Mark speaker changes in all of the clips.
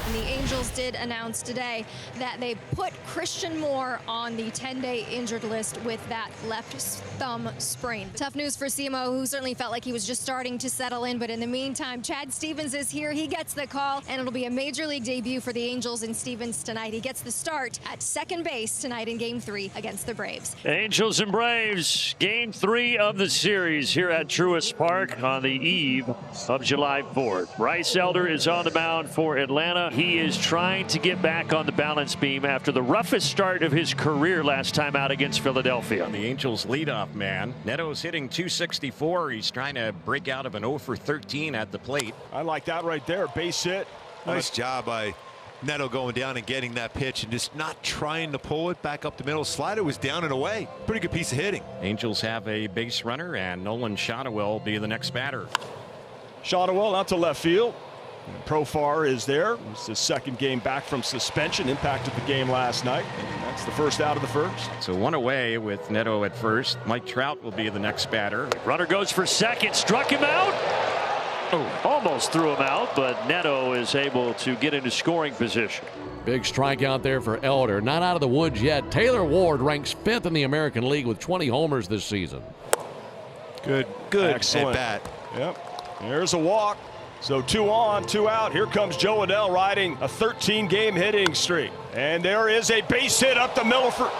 Speaker 1: And the Angels did announce today that they put Christian Moore on the 10-day injured list with that left thumb sprain. Tough news for CMO, who certainly felt like he was just starting to settle in, but in the meantime, Chad Stevens is here. He gets the call, and it'll be a major league debut for the Angels and Stevens tonight. He gets the start at second base tonight in Game 3 against the Braves.
Speaker 2: Angels and Braves, Game 3 of the series here at Truist Park on the eve of July 4th. Bryce Elder is on the mound for Atlanta. He is trying to get back on the balance beam after the roughest start of his career last time out against Philadelphia.
Speaker 3: The Angels leadoff man. Neto's hitting .264. He's trying to break out of an 0 for 13 at the plate.
Speaker 4: I like that right there. Base hit.
Speaker 5: Nice job by Neto going down and getting that pitch and just not trying to pull it back up the middle. Slider was down and away. Pretty good piece of hitting.
Speaker 3: Angels have a base runner, and Nolan Schanuel will be the next batter.
Speaker 4: Schanuel out to left field. And Profar is there. It's his second game back from suspension. Impacted the game last night. And that's the first out of the first.
Speaker 3: So one away with Neto at first. Mike Trout will be the next batter.
Speaker 2: Runner goes for second, struck him out. Oh, almost threw him out, but Neto is able to get into scoring position.
Speaker 6: Big strikeout there for Elder. Not out of the woods yet. Taylor Ward ranks 5th in the American League with 20 homers this season.
Speaker 5: Good
Speaker 4: Excellent.
Speaker 5: at bat.
Speaker 4: Yep. There's a walk. So 2 on, 2 out. Here comes Joe Adell riding a 13-game hitting streak. And there is a base hit up the middle for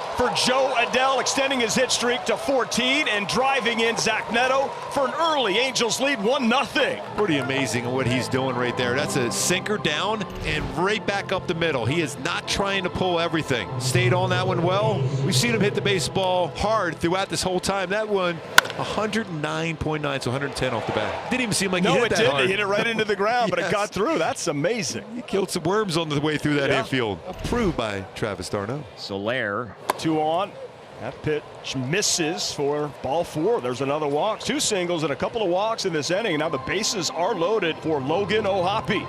Speaker 4: Joe Adell, extending his hit streak to 14 and driving in Zach Neto for an early Angels lead, 1-0.
Speaker 5: Pretty amazing what he's doing right there. That's a sinker down and right back up the middle. He is not trying to pull everything. Stayed on that one well. We've seen him hit the baseball hard throughout this whole time. That one, 109.9, so 110 off the bat. Didn't even seem like he hit that hard.
Speaker 4: He hit it right into the ground, but it got through. That's amazing.
Speaker 5: He killed some worms on the way through that infield. Approved by Travis d'Arnaud.
Speaker 3: Soler.
Speaker 4: 2 on. That pitch misses for ball 4. There's another walk. 2 singles and a couple of walks in this inning. Now the bases are loaded for Logan O'Hoppe.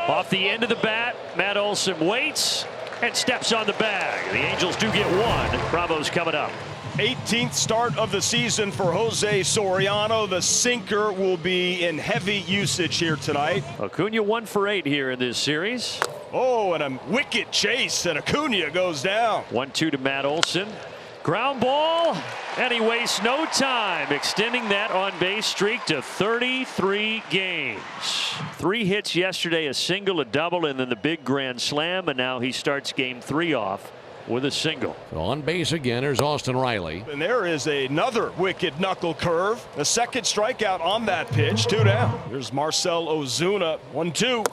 Speaker 2: Off the end of the bat, Matt Olson waits and steps on the bag. The Angels do get 1. Bravo's coming up.
Speaker 4: 18th start of the season for Jose Soriano. The sinker will be in heavy usage here tonight.
Speaker 2: Acuna 1 for 8 here in this series.
Speaker 4: Oh, and a wicked chase, and Acuna goes down.
Speaker 2: 1-2 to Matt Olson. Ground ball, and he wastes no time, extending that on-base streak to 33 games. 3 hits yesterday, a single, a double, and then the big grand slam, and now he starts Game 3 off with a single.
Speaker 6: So on base again, there's Austin Riley.
Speaker 4: And there is another wicked knuckle curve. The second strikeout on that pitch, 2 down. There's Marcell Ozuna, 1-2.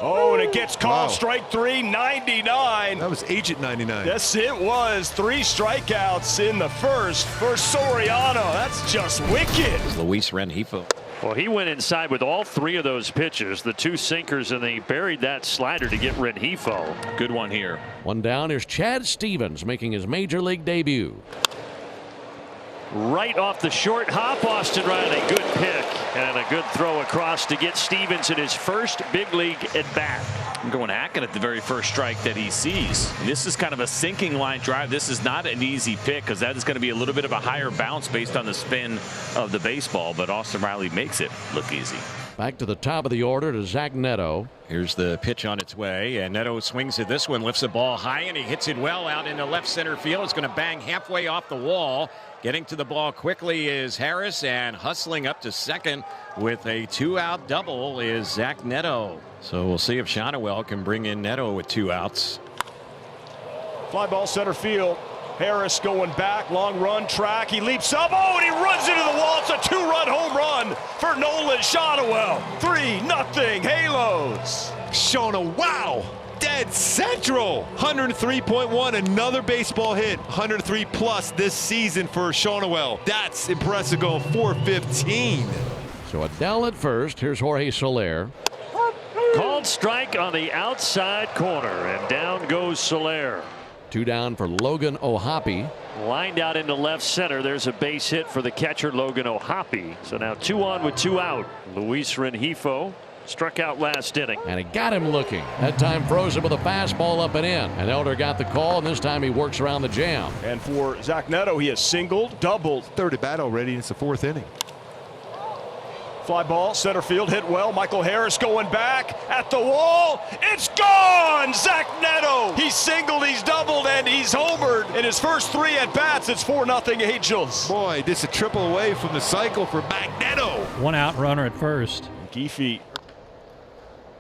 Speaker 4: Oh, and it gets called. Strike 3, 99.
Speaker 5: That was Agent 99.
Speaker 4: Yes, it was. 3 strikeouts in the first for Soriano. That's just wicked.
Speaker 3: Luis Rengifo.
Speaker 2: Well, he went inside with all 3 of those pitches, the 2 sinkers, and they buried that slider to get Rengifo.
Speaker 7: Good one here.
Speaker 6: 1 down. Here's Chad Stevens making his major league debut.
Speaker 2: Right off the short hop, Austin Riley. Good pick and a good throw across to get Stevens in his first big league at bat.
Speaker 7: I'm going Hackett at the very first strike that he sees. And this is kind of a sinking line drive. This is not an easy pick because that is going to be a little bit of a higher bounce based on the spin of the baseball. But Austin Riley makes it look easy.
Speaker 6: Back to the top of the order to Zach Neto.
Speaker 3: Here's the pitch on its way, and Neto swings at this one, lifts the ball high, and he hits it well out into left center field. It's going to bang halfway off the wall. Getting to the ball quickly is Harris, and hustling up to second with a 2-out double is Zach Neto. So we'll see if Schanuel can bring in Neto with 2 outs.
Speaker 4: Fly ball center field. Harris going back, long run track. He leaps up. Oh, and he runs into the wall. It's a 2-run home run for Nolan Schanuel. 3-0 Halos.
Speaker 5: Shona, wow. Dead central. 103.1, another baseball hit. 103 plus this season for Schanuel. That's impressive, going 415.
Speaker 6: So Adell at first. Here's Jorge Soler.
Speaker 2: Called strike on the outside corner, and down goes Soler.
Speaker 6: 2 down for Logan O'Hoppe.
Speaker 2: Lined out into left center. There's a base hit for the catcher Logan O'Hoppe. So now 2 on with 2 out. Luis Rengifo struck out last inning.
Speaker 6: And it got him looking. That time froze him with a fastball up and in. And Elder got the call, and this time he works around the jam.
Speaker 4: And for Zach Neto, he has singled, doubled.
Speaker 5: 3rd at bat already, and it's the 4th inning.
Speaker 4: Fly ball, center field, hit well. Michael Harris going back at the wall. It's gone! Zach Neto! He's singled, he's doubled, and he's homered. In his first 3 at-bats, it's 4-0 Angels.
Speaker 5: Boy, this is a triple away from the cycle for Magneto.
Speaker 8: 1 out runner at first.
Speaker 4: Geefy.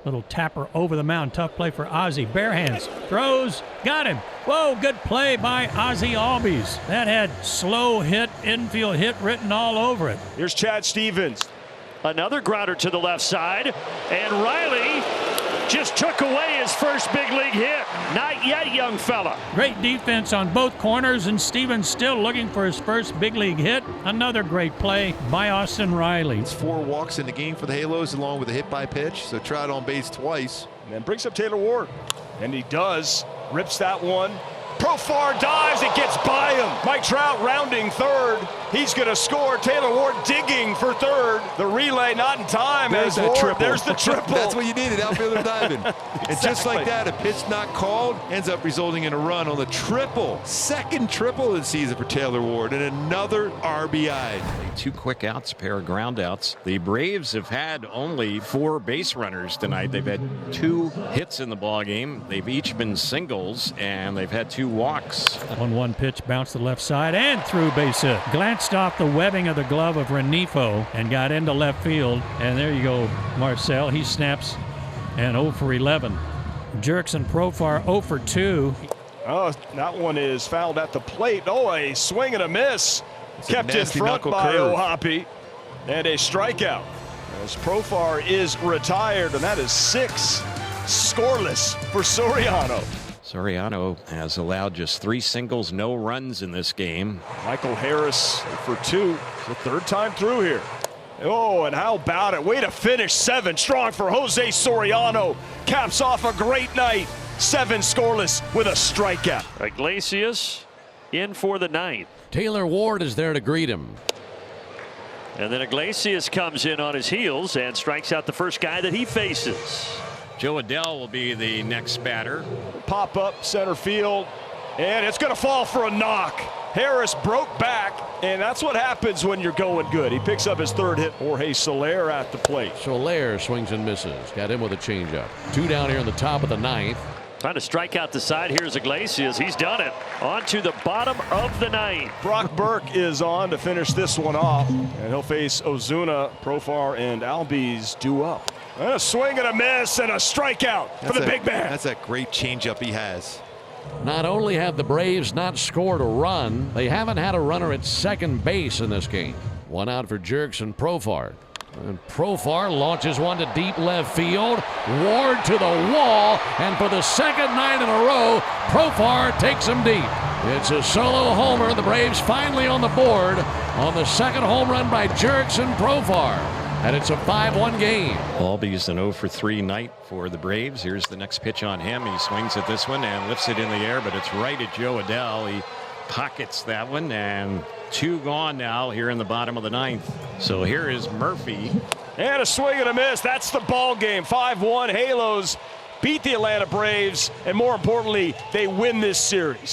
Speaker 8: Little tapper over the mound. Tough play for Ozzie. Bare hands. Throws. Got him. Whoa, good play by Ozzie Albies. That had slow hit, infield hit written all over it.
Speaker 4: Here's Chad Stevens.
Speaker 2: Another grounder to the left side, and Riley just took away his first big league hit. Not yet, young fella.
Speaker 8: Great defense on both corners, and Stevens still looking for his first big league hit. Another great play by Austin Riley.
Speaker 5: It's 4 walks in the game for the Halos along with a hit by pitch. So Trout on base twice.
Speaker 4: And then brings up Taylor Ward. And he does. Rips that one. Profar dives, it gets by him. Mike Trout rounding third. He's going to score. Taylor Ward digging for third. The relay not in time.
Speaker 5: There's that
Speaker 4: Ward,
Speaker 5: triple.
Speaker 4: There's the triple.
Speaker 5: That's what you needed, outfielder diving.
Speaker 4: Exactly.
Speaker 5: And just like that, a pitch not called ends up resulting in a run on the triple. Second triple of the season for Taylor Ward and another RBI.
Speaker 3: 2 quick outs, a pair of ground outs. The Braves have had only 4 base runners tonight. They've had 2 hits in the ball game. They've each been singles, and they've had 2 walks.
Speaker 8: 1-1 pitch bounced to the left side and through base hit. Glanced off the webbing of the glove of Renifo and got into left field. And there you go, Marcel. He snaps and 0 for 11. Jerks and Profar 0 for 2.
Speaker 4: Oh, that one is fouled at the plate. Oh, a swing and a miss. Kept in front by O'Hoppe. And a strikeout. As Profar is retired, and that is 6 scoreless for Soriano.
Speaker 3: Soriano has allowed just 3 singles, no runs in this game.
Speaker 4: Michael Harris for 2. The 3rd time through here. Oh, and how about it? Way to finish 7 strong for Jose Soriano. Caps off a great night. 7 scoreless with a strikeout.
Speaker 2: Iglesias in for the 9th.
Speaker 6: Taylor Ward is there to greet him.
Speaker 2: And then Iglesias comes in on his heels and strikes out the first guy that he faces.
Speaker 3: Joe Adell will be the next batter.
Speaker 4: Pop up center field, and it's going to fall for a knock. Harris broke back, and that's what happens when you're going good. He picks up his 3rd hit. Jorge Soler at the plate.
Speaker 6: Soler swings and misses. Got him with a changeup. 2 down here in the top of the 9th.
Speaker 2: Trying to strike out the side. Here's Iglesias. He's done it. On to the bottom of the 9th.
Speaker 4: Brock Burke is on to finish this one off, and he'll face Ozuna, Profar, and Albies due up. And a swing and a miss and a strikeout for the big man.
Speaker 5: That's that great changeup he has.
Speaker 6: Not only have the Braves not scored a run, they haven't had a runner at second base in this game. 1 out for Jerks and Profar. And Profar launches one to deep left field. Ward to the wall, and for the 2nd night in a row, Profar takes him deep. It's a solo homer. The Braves finally on the board on the 2nd home run by Jerks and Profar. And it's a 5-1 game.
Speaker 3: Albies an 0 for 3 night for the Braves. Here's the next pitch on him. He swings at this one and lifts it in the air, but it's right at Joe Adell. He pockets that one, and 2 gone now here in the bottom of the 9th. So here is Murphy.
Speaker 4: And a swing and a miss. That's the ball game. 5-1. Halos beat the Atlanta Braves, and more importantly, they win this series.